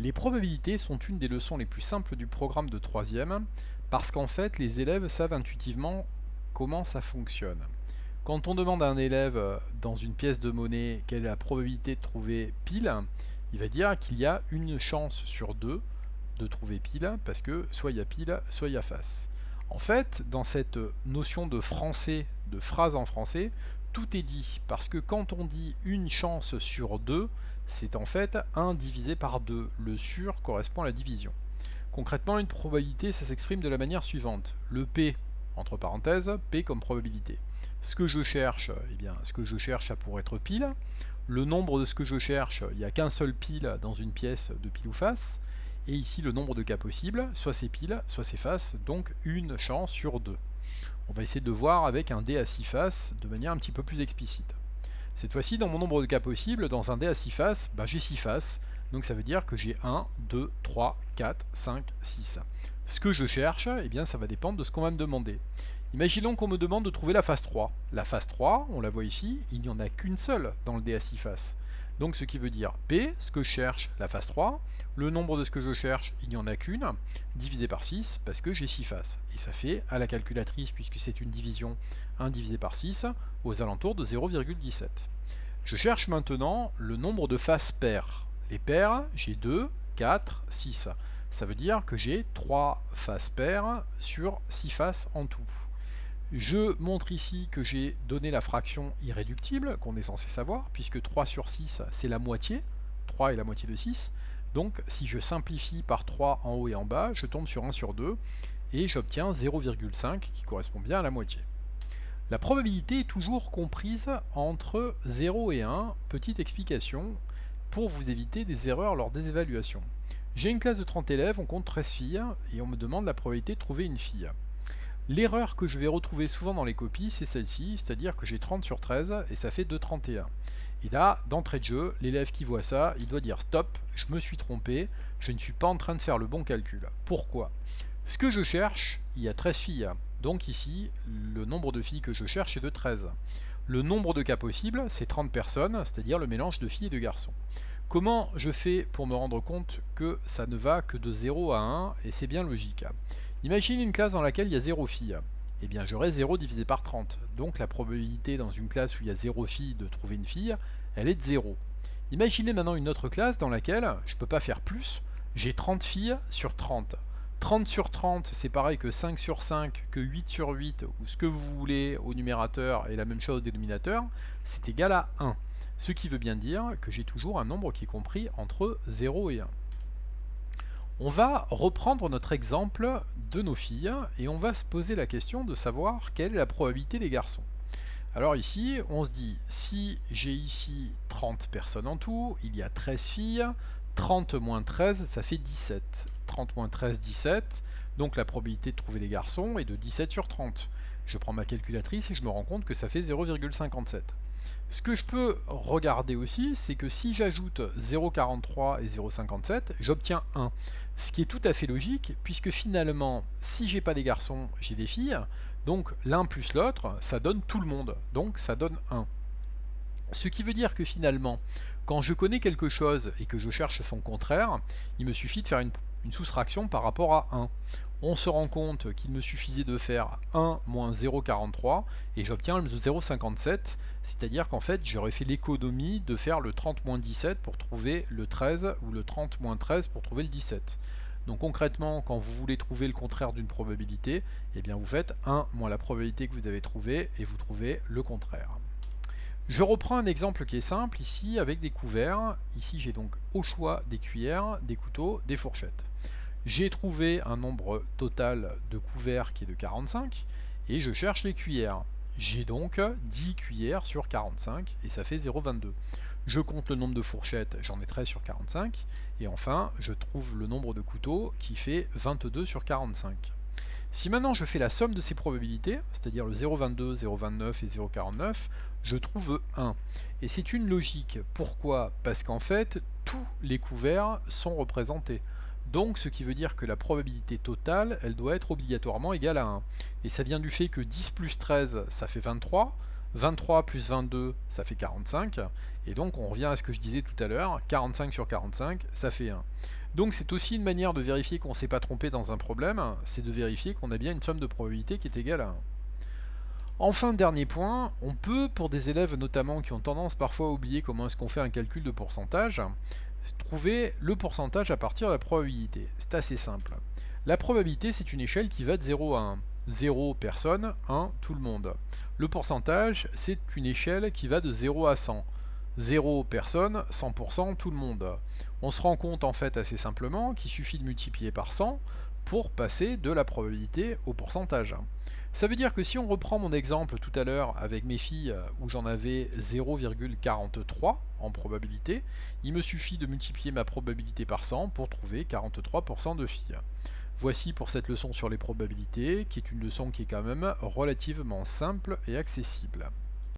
Les probabilités sont une des leçons les plus simples du programme de troisième parce qu'en fait les élèves savent intuitivement comment ça fonctionne. Quand on demande à un élève dans une pièce de monnaie quelle est la probabilité de trouver pile, il va dire qu'il y a une chance sur deux de trouver pile parce que soit il y a pile, soit il y a face. En fait, dans cette notion de français, de phrase en français, tout est dit parce que quand on dit une chance sur deux, c'est en fait 1 divisé par 2. Le sur correspond à la division. Concrètement, une probabilité, ça s'exprime de la manière suivante. Le P, entre parenthèses, P comme probabilité. Ce que je cherche, eh bien, ce que je cherche, ça pourrait être pile. Le nombre de ce que je cherche, il n'y a qu'un seul pile dans une pièce de pile ou face. Et ici, le nombre de cas possibles, soit c'est pile, soit c'est face, donc une chance sur deux. On va essayer de voir avec un dé à 6 faces de manière un petit peu plus explicite. Cette fois-ci, dans mon nombre de cas possibles, dans un dé à 6 faces, j'ai 6 faces. Donc ça veut dire que j'ai 1, 2, 3, 4, 5, 6. Ce que je cherche, eh bien, ça va dépendre de ce qu'on va me demander. Imaginons qu'on me demande de trouver la face 3. La face 3, on la voit ici, il n'y en a qu'une seule dans le dé à 6 faces. Donc ce qui veut dire P, ce que je cherche, la face 3, le nombre de ce que je cherche, il n'y en a qu'une, divisé par 6, parce que j'ai 6 faces. Et ça fait, à la calculatrice, puisque c'est une division, 1 divisé par 6, aux alentours de 0,17. Je cherche maintenant le nombre de faces paires. Les paires, j'ai 2, 4, 6. Ça veut dire que j'ai 3 faces paires sur 6 faces en tout. Je montre ici que j'ai donné la fraction irréductible, qu'on est censé savoir, puisque 3 sur 6, c'est la moitié. 3 est la moitié de 6. Donc si je simplifie par 3 en haut et en bas, je tombe sur 1 sur 2, et j'obtiens 0,5 qui correspond bien à la moitié. La probabilité est toujours comprise entre 0 et 1, petite explication, pour vous éviter des erreurs lors des évaluations. J'ai une classe de 30 élèves, on compte 13 filles, et on me demande la probabilité de trouver une fille. L'erreur que je vais retrouver souvent dans les copies, c'est celle-ci, c'est-à-dire que j'ai 30 sur 13 et ça fait 2,31. Et là, d'entrée de jeu, l'élève qui voit ça, il doit dire stop, je me suis trompé, je ne suis pas en train de faire le bon calcul. Pourquoi? Ce que je cherche, il y a 13 filles. Donc ici, le nombre de filles que je cherche est de 13. Le nombre de cas possibles, c'est 30 personnes, c'est-à-dire le mélange de filles et de garçons. Comment je fais pour me rendre compte que ça ne va que de 0 à 1, et c'est bien logique. Imagine une classe dans laquelle il y a 0 filles. Eh bien j'aurai 0 divisé par 30. Donc la probabilité dans une classe où il y a 0 filles de trouver une fille, elle est de 0. Imaginez maintenant une autre classe dans laquelle je ne peux pas faire plus, j'ai 30 filles sur 30. 30 sur 30, c'est pareil que 5 sur 5, que 8 sur 8, ou ce que vous voulez au numérateur et la même chose au dénominateur, c'est égal à 1. Ce qui veut bien dire que j'ai toujours un nombre qui est compris entre 0 et 1. On va reprendre notre exemple de nos filles et on va se poser la question de savoir quelle est la probabilité des garçons. Alors ici, on se dit, si j'ai ici 30 personnes en tout, il y a 13 filles, 30 moins 13, ça fait 17. 30 moins 13, 17, donc la probabilité de trouver des garçons est de 17 sur 30. Je prends ma calculatrice et je me rends compte que ça fait 0,57. Ce que je peux regarder aussi, c'est que si j'ajoute 0,43 et 0,57, j'obtiens 1. Ce qui est tout à fait logique, puisque finalement, si j'ai pas des garçons, j'ai des filles, donc l'un plus l'autre, ça donne tout le monde, donc ça donne 1. Ce qui veut dire que finalement, quand je connais quelque chose et que je cherche son contraire, il me suffit de faire une soustraction par rapport à 1. On se rend compte qu'il me suffisait de faire 1 moins 0,43 et j'obtiens le 0,57, c'est-à-dire qu'en fait j'aurais fait l'économie de faire le 30 moins 17 pour trouver le 13 ou le 30 moins 13 pour trouver le 17. Donc concrètement, quand vous voulez trouver le contraire d'une probabilité, eh bien vous faites 1 moins la probabilité que vous avez trouvée et vous trouvez le contraire. Je reprends un exemple qui est simple ici avec des couverts. Ici j'ai donc au choix des cuillères, des couteaux, des fourchettes. J'ai trouvé un nombre total de couverts qui est de 45 et je cherche les cuillères. J'ai donc 10 cuillères sur 45 et ça fait 0,22. Je compte le nombre de fourchettes, j'en ai 13 sur 45 et enfin je trouve le nombre de couteaux qui fait 22 sur 45. Si maintenant je fais la somme de ces probabilités, c'est-à-dire le 0,22, 0,29 et 0,49, je trouve 1. Et c'est une logique. Pourquoi? Parce qu'en fait, tous les couverts sont représentés. Donc ce qui veut dire que la probabilité totale, elle doit être obligatoirement égale à 1. Et ça vient du fait que 10 plus 13, ça fait 23. 23 plus 22, ça fait 45. Et donc on revient à ce que je disais tout à l'heure, 45 sur 45, ça fait 1. Donc c'est aussi une manière de vérifier qu'on ne s'est pas trompé dans un problème, c'est de vérifier qu'on a bien une somme de probabilité qui est égale à 1. Enfin, dernier point, on peut, pour des élèves notamment qui ont tendance parfois à oublier comment est-ce qu'on fait un calcul de pourcentage, trouver le pourcentage à partir de la probabilité. C'est assez simple. La probabilité, c'est une échelle qui va de 0 à 1. 0, personne, 1, tout le monde. Le pourcentage, c'est une échelle qui va de 0 à 100. 0, personne, 100%, tout le monde. On se rend compte en fait assez simplement qu'il suffit de multiplier par 100 pour passer de la probabilité au pourcentage. Ça veut dire que si on reprend mon exemple tout à l'heure avec mes filles où j'en avais 0,43 en probabilité, il me suffit de multiplier ma probabilité par 100 pour trouver 43% de filles. Voici pour cette leçon sur les probabilités, qui est une leçon qui est quand même relativement simple et accessible.